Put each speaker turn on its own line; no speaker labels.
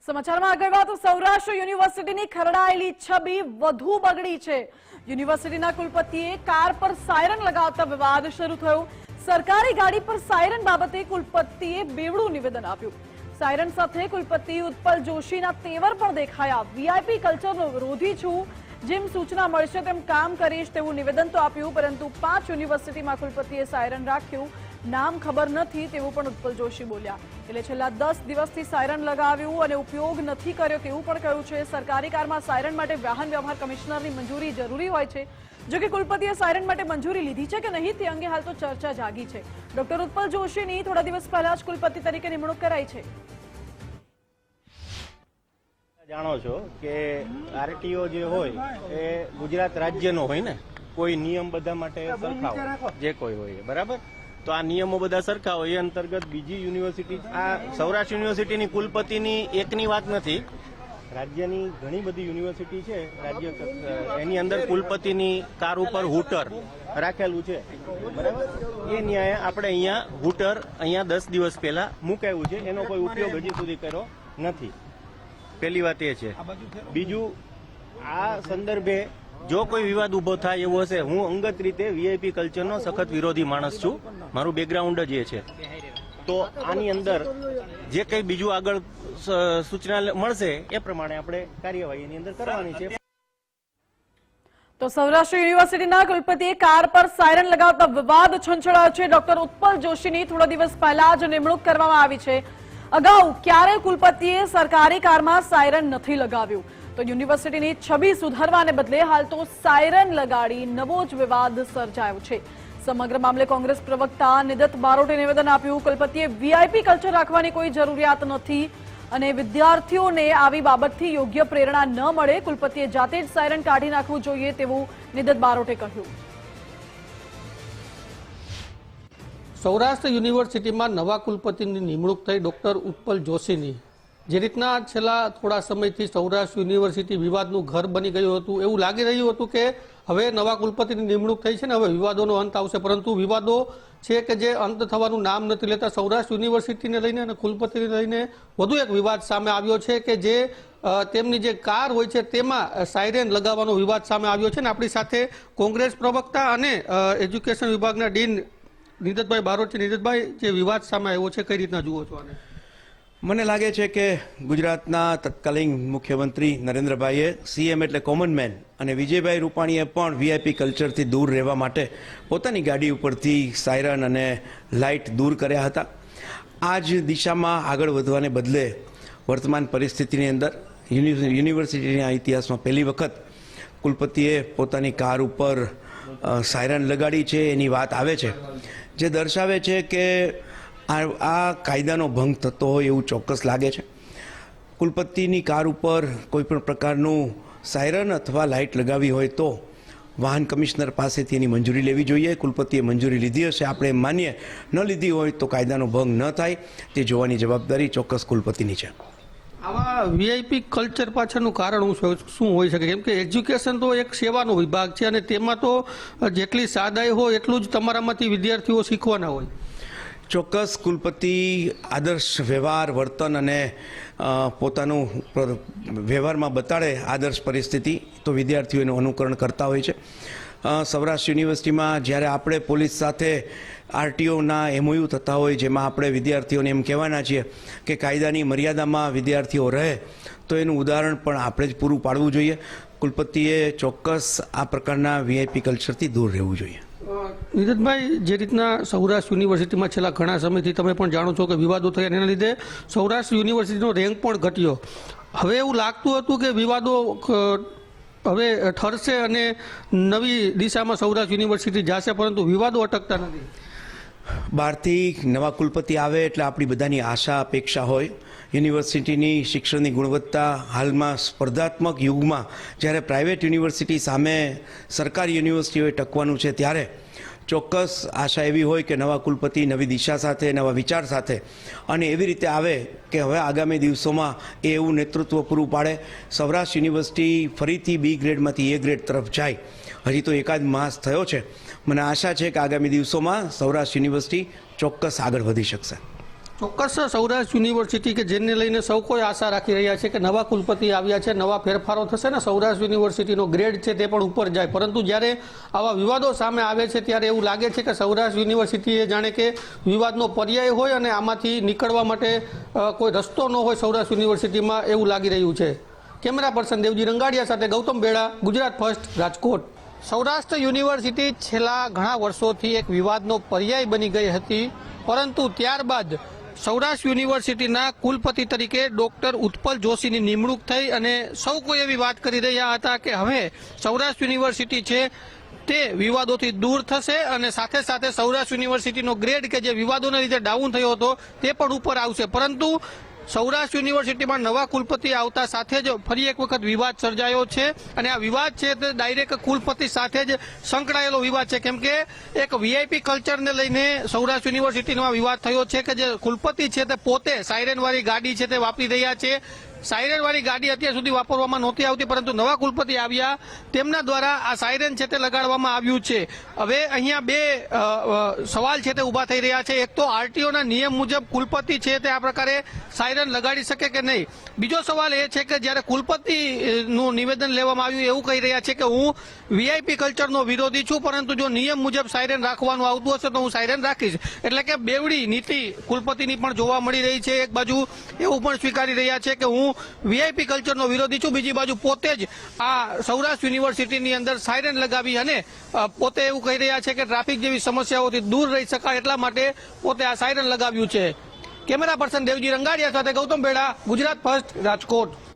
સમાચારમાં આગળ વાત સૌરાષ્ટ્ર યુનિવર્સિટીની ખરડાયેલી છબી વધુ બગડી છે। યુનિવર્સિટીના કુલપતિએ કાર પર સાયરન લગાવતા વિવાદ શરૂ થયો। સરકારી ગાડી પર સાયરન બાબતે કુલપતિએ બેવડું નિવેદન આપ્યું। સાયરન સાથે કુલપતિ ઉત્પલ જોશીના તેવર પણ દેખાયા। વીઆઈપી કલ્ચરનો વિરોધી છું, જેમ સૂચના મળશે તેમ કામ કરીશ તેવું નિવેદન તો આપ્યું, પરંતુ 5 યુનિવર્સિટીમાં કુલપતિએ સાયરન રાખ્યું, નામ ખબર નથી તેવું પણ ઉત્પલ જોશી બોલ્યા। એટલે છેલ્લા 10 દિવસથી સાયરન લગાવ્યું અને ઉપયોગ નથી કર્યો તેવું પણ કહ્યું છે। સરકારી કારમાં સાયરન માટે વાહન વ્યવહાર કમિશનરની મંજૂરી જરૂરી હોય છે। જો કે કુલપતિએ સાયરન માટે મંજૂરી લીધી છે કે નહીં તે અંગે હાલ તો ચર્ચા જાગી છે। ડોક્ટર ઉત્પલ જોશીની થોડા દિવસ પહેલા જ કુલપતિ તરીકે નિમણૂક કરાઈ છે।
જાણો છો કે આરટીઓ જે હોય એ ગુજરાત રાજ્યનો હોય ને, કોઈ નિયમ બધા માટે સરખા હોય, જે કોઈ હોય બરાબર। તો આ નિયમો બધા સરખા હોય એ અંતર્ગત બીજી યુનિવર્સિટી, આ સૌરાષ્ટ્ર યુનિવર્સિટીની કુલપતિની એકની વાત નથી, રાજ્યની ઘણી બધી યુનિવર્સિટી છે રાજ્ય, એની અંદર કુલપતિની કાર ઉપર હૂટર રાખેલું છે બરાબર। એ ન્યાય આપણે અહીંયા હૂટર અહીંયા 10 દિવસ પહેલા મુકાયું છે, એનો કોઈ ઉપયોગ હજી સુધી કર્યો નથી। પહેલી વાત એ છે। બીજું, આ સંદર્ભે જો કોઈ વિવાદ ઉભો થાય એવો હશે, હું અંગત રીતે વીઆઈપી કલ્ચરનો સખત વિરોધી માણસ છું, મારું બેકગ્રાઉન્ડ જ એ છે। તો આની અંદર જે કંઈ બીજું આગળ સૂચના મળશે એ પ્રમાણે આપણે કાર્યવાહી એની અંદર કરવાની છે।
તો સૌરાષ્ટ્ર યુનિવર્સિટીના કુલપતિએ કાર પર સાયરન લગાવતા વિવાદ છંછેડાયો છે। ડોક્ટર ઉત્પલ જોશીની થોડા દિવસ પહેલા જ નિમણૂક કરવામાં આવી છે। અગાઉ ક્યારે કુલપતિએ સરકારી કારમાં સાયરન નથી લગાવ્યું, તો યુનિવર્સિટીની છબી સુધારવાને બદલે હાલ તો સાયરન લગાડી નવો જ વિવાદ સર્જાયો છે। સમગ્ર મામલે કોંગ્રેસ પ્રવક્તા નિદત બારોટે નિવેદન આપ્યું। કુલપતિએ વીઆઈપી કલ્ચર રાખવાની કોઈ જરૂરિયાત નથી અને વિદ્યાર્થીઓને આવી બાબતથી યોગ્ય પ્રેરણા ન મળે, કુલપતિએ જાતે જ સાયરન કાઢી નાખવું જોઈએ તેવું નિદત બારોટે કહ્યું।
સૌરાષ્ટ્ર યુનિવર્સિટીમાં નવા કુલપતિની નિમણૂક થઈ ડોક્ટર ઉત્પલ જોશીની। જે રીતના છેલ્લા થોડા સમયથી સૌરાષ્ટ્ર યુનિવર્સિટી વિવાદનું ઘર બની ગયું હતું, એવું લાગી રહ્યું હતું કે હવે નવા કુલપતિની નિમણૂક થઈ છે ને હવે વિવાદોનો અંત આવશે, પરંતુ વિવાદો છે કે જે અંત થવાનું નામ નથી લેતા। સૌરાષ્ટ્ર યુનિવર્સિટીને લઈને અને કુલપતિને લઈને વધુ એક વિવાદ સામે આવ્યો છે કે જે તેમની જે કાર હોય છે તેમાં સાયરન લગાવવાનો વિવાદ સામે આવ્યો છે। ને આપણી સાથે કોંગ્રેસ પ્રવક્તા અને એજ્યુકેશન વિભાગના ડીન નિદતભાઈ બારોટ છે। નિદતભાઈ, જે વિવાદ સામે આવ્યો છે કઈ રીતના જુઓ છો આને?
મને લાગે છે કે ગુજરાતના તત્કાલીન મુખ્યમંત્રી નરેન્દ્રભાઈએ, સીએમ એટલે કોમન મેન, અને વિજયભાઈ રૂપાણીએ પણ વીઆઈપી કલ્ચરથી દૂર રહેવા માટે પોતાની ગાડી ઉપરથી સાયરન અને લાઇટ દૂર કર્યા હતા। આ જ દિશામાં આગળ વધવાને બદલે વર્તમાન પરિસ્થિતિની અંદર યુનિવર્સિટીના ઇતિહાસમાં પહેલી વખત કુલપતિએ પોતાની કાર ઉપર સાયરન લગાડી છે એની વાત આવે છે, જે દર્શાવે છે કે આ કાયદાનો ભંગ થતો હોય એવું ચોક્કસ લાગે છે। કુલપતિની કાર ઉપર કોઈ પણ પ્રકારનું સાયરન અથવા લાઇટ લગાવી હોય તો વાહન કમિશનર પાસેથી એની મંજૂરી લેવી જોઈએ। કુલપતિએ મંજૂરી લીધી હશે, આપણે એમ માનીએ, ન લીધી હોય તો કાયદાનો ભંગ ન થાય તે જોવાની જવાબદારી ચોક્કસ કુલપતિની છે।
આવા વીઆઈપી કલ્ચર પાછળનું કારણ શું હોઈ શકે? કેમ કે એજ્યુકેશન તો એક સેવાનો વિભાગ છે અને તેમાં તો જેટલી સાદાઈ હોય એટલું જ તમારામાંથી વિદ્યાર્થીઓ શીખવાના હોય।
ચોક્કસ કુલપતિ આદર્શ વ્યવહાર, વર્તન અને પોતાનું વ્યવહારમાં બતાડે આદર્શ પરિસ્થિતિ, તો વિદ્યાર્થીઓ એનું અનુકરણ કરતા હોય છે। સૌરાષ્ટ્ર યુનિવર્સિટીમાં જ્યારે આપણે પોલીસ સાથે આરટીઓના એમઓયુ થતા હોય, જેમાં આપણે વિદ્યાર્થીઓને એમ કહેવાના છીએ કે કાયદાની મર્યાદામાં વિદ્યાર્થીઓ રહે, તો એનું ઉદાહરણ પણ આપણે જ પૂરું પાડવું જોઈએ। કુલપતિએ ચોક્કસ આ પ્રકારના વીઆઈપી કલ્ચરથી દૂર રહેવું જોઈએ।
નિદતભાઈ, જે રીતના સૌરાષ્ટ્ર યુનિવર્સિટીમાં છેલ્લા ઘણા સમયથી તમે પણ જાણો છો કે વિવાદો થયા, એના લીધે સૌરાષ્ટ્ર યુનિવર્સિટીનો રેન્ક પણ ઘટ્યો। હવે એવું લાગતું હતું કે વિવાદો હવે ઠરશે અને નવી દિશામાં સૌરાષ્ટ્ર યુનિવર્સિટી જશે, પરંતુ વિવાદો અટકતા નથી।
બહારથી નવા કુલપતિ આવે એટલે આપણી બધાની આશા અપેક્ષા હોય। યુનિવર્સિટીની શિક્ષણની ગુણવત્તા હાલમાં સ્પર્ધાત્મક યુગમાં જ્યારે પ્રાઇવેટ યુનિવર્સિટી સામે સરકારી યુનિવર્સિટીઓએ ટકવાનું છે, ત્યારે ચોક્કસ આશા એવી હોય કે નવા કુલપતિ નવી દિશા સાથે, નવા વિચાર સાથે અને એવી રીતે આવે કે હવે આગામી દિવસોમાં એ એવું નેતૃત્વ પૂરું પાડે, સૌરાષ્ટ્ર યુનિવર્સિટી ફરીથી બી ગ્રેડમાંથી એ ગ્રેડ તરફ જાય। હજી તો એકાદ માસ થયો છે, મને આશા છે કે આગામી દિવસોમાં સૌરાષ્ટ્ર યુનિવર્સિટી ચોક્કસ આગળ વધી શકશે।
ચોક્કસ સૌરાષ્ટ્ર યુનિવર્સિટી કે જેને લઈને સૌ કોઈ આશા રાખી રહ્યા છે કે નવા કુલપતિ આવ્યા છે, નવા ફેરફારો થશે ને સૌરાષ્ટ્ર યુનિવર્સિટીનો ગ્રેડ છે તે પણ ઉપર જાય, પરંતુ જ્યારે આવા વિવાદો સામે આવે છે ત્યારે એવું લાગે છે કે સૌરાષ્ટ્ર યુનિવર્સિટીએ જાણે કે વિવાદનો પર્યાય હોય અને આમાંથી નીકળવા માટે કોઈ રસ્તો ન હોય સૌરાષ્ટ્ર યુનિવર્સિટીમાં, એવું લાગી રહ્યું છે. કેમેરા પર્સન દેવજી રંગાડિયા સાથે ગૌતમ બેડા, ગુજરાત ફર્સ્ટ, રાજકોટ. સૌરાષ્ટ્ર યુનિવર્સિટી છેલ્લા ઘણા વર્ષોથી એક વિવાદનો પર્યાય બની ગઈ હતી, પરંતુ ત્યારબાદ સૌરાષ્ટ્ર યુનિવર્સિટીના કુલપતિ તરીકે ડોક્ટર ઉત્પલ જોશીની નિમણૂક થઈ અને સૌ કોઈ એવી વાત કરી રહ્યા હતા કે હવે સૌરાષ્ટ્ર યુનિવર્સિટી છે તે વિવાદોથી દૂર થશે અને સાથે સાથે સૌરાષ્ટ્ર યુનિવર્સિટીનો ગ્રેડ કે જે વિવાદોના લીધે ડાઉન થયો હતો તે પણ ઉપર આવશે. પરંતુ સૌરાષ્ટ્ર યુનિવર્સિટીમાં નવા કુલપતિ આવતા સાથે જ ફરી એક વખત વિવાદ સર્જાયો છે અને આ વિવાદ છે તે ડાયરેક્ટ કુલપતિ સાથે જ સંકળાયેલો વિવાદ છે, કેમ કે એક વીઆઈપી કલ્ચરને લઈને સૌરાષ્ટ્ર યુનિવર્સિટીમાં વિવાદ થયો છે કે જે કુલપતિ છે તે પોતે સાયરનવાળી ગાડી છે તે વાપરી રહ્યા છે. સાયરનવાળી ગાડી અત્યાર સુધી વાપરવામાં નહોતી આવતી, પરંતુ નવા કુલપતિ આવ્યા તેમના દ્વારા આ સાયરન છે તે લગાડવામાં આવ્યું છે. હવે અહીંયા બે સવાલ છે તે ઉભા થઈ રહ્યા છે. એક તો આરટીઓના નિયમ મુજબ કુલપતિ છે તે આ પ્રકારે સાયરન લગાડી શકે કે નહીં. બીજો સવાલ એ છે કે જ્યારે કુલપતિનું નિવેદન લેવામાં આવ્યું એવું કહી રહ્યા છે કે હું વીઆઈપી કલ્ચરનો વિરોધી છું, પરંતુ જો નિયમ મુજબ સાયરન રાખવાનું આવતું હશે તો હું સાયરન રાખીશ. એટલે કે બેવડી નીતિ કુલપતિની પણ જોવા મળી રહી છે. એક બાજુ એવું પણ સ્વીકારી રહ્યા છે કે હું વીઆઈપી કલ્ચરનો વિરોધી છું, બીજી બાજુ પોતે જ આ સૌરાષ્ટ્ર યુનિવર્સિટીની અંદર સાયરન લગાવી અને પોતે એવું કહી રહ્યા છે કે ટ્રાફિક જેવી સમસ્યાઓથી દૂર રહી શકાય એટલા માટે પોતે આ સાયરન લગાવ્યું છે. કેમેરા પર્સન દેવજી રંગાડિયા સાથે ગૌતમ બેડા, ગુજરાત ફર્સ્ટ, રાજકોટ.